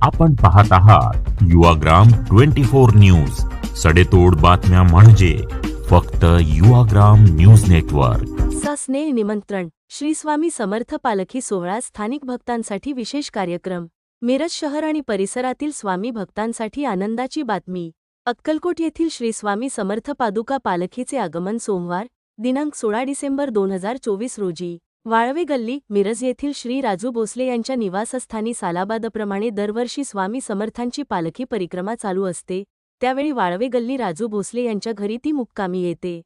आपण पाहत आहात युवाग्राम 24 न्यूज, सडेतोड बातम्या म्हणजे फक्त युवाग्राम न्यूज नेटवर्क. स्नेह निमंत्रण. श्री स्वामी समर्थ पालखी सोहळा. स्थानिक भक्तांसाठी विशेष कार्यक्रम. मिरज शहर आणि परिसरातील स्वामी भक्तांसाठी आनंदाची बातमी. अक्कलकोट येथील श्री स्वामी समर्थ पादुका पालखीचे आगमन सोमवार दिनांक 16 डिसेंबर 2024 रोजी वाळवे गल्ली, मिरज येथील श्री राजू भोसले यांच्या निवासस्थानी सालाबादप्रमाणे दरवर्षी स्वामी समर्थांची पालखी परिक्रमा चालू असते. त्यावेळी वाळवे गल्ली राजू भोसले यांच्या घरी ती मुक्कामी येते.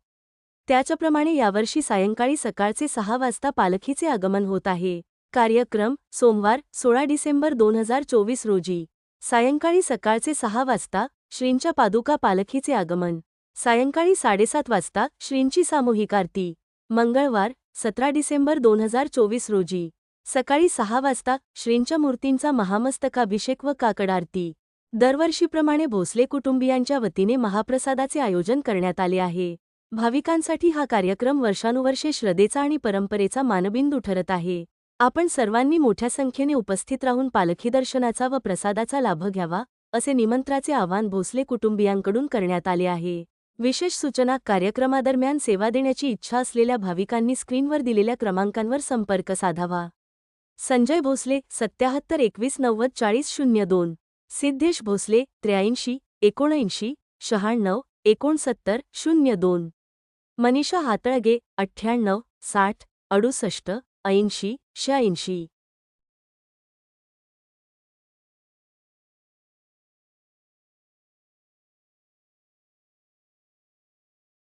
त्याच्याप्रमाणे यावर्षी सायंकाळी सकाळचे 6 वाजता पालखीचे आगमन होत आहे. कार्यक्रम सोमवार 16 डिसेंबर 2024 रोजी सायंकाळी सकाळचे 6 वाजता श्रींच्या पादुका पालखीचे आगमन. सायंकाळी 7:30 वाजता श्रींची सामूहिक आरती. मंगळवार 17 डिसेंबर 2024 रोजी सकाळी 6 वाजता श्रींच्या मूर्तींचा महामस्तकाभिषेक व काकड आरती. दरवर्षीप्रमाणे भोसले कुटुंबियांच्या वतीने महाप्रसादाचे आयोजन करण्यात आले आहे. भाविकांसाठी हा कार्यक्रम वर्षानुवर्षे श्रद्धेचा आणि परंपरेचा मानबिंदू ठरत आहे. आपण सर्वांनी मोठ्या संख्येने उपस्थित राहून पालखी दर्शनाचा व प्रसादाचा लाभ घ्यावा, असे निमंत्रणाचे आवाहन भोसले कुटुंबियांकडून करण्यात आले आहे. विशेष सूचना. कार्यक्रमादरम्यान सेवा देण्याची इच्छा असलेल्या भाविकांनी स्क्रीनवर दिलेल्या क्रमांकांवर संपर्क साधावा. संजय भोसले 77 21 90 40 02, सिद्धेश भोसले 83 79 96 69 02, मनीषा हातळगे 98 60 68 80 86.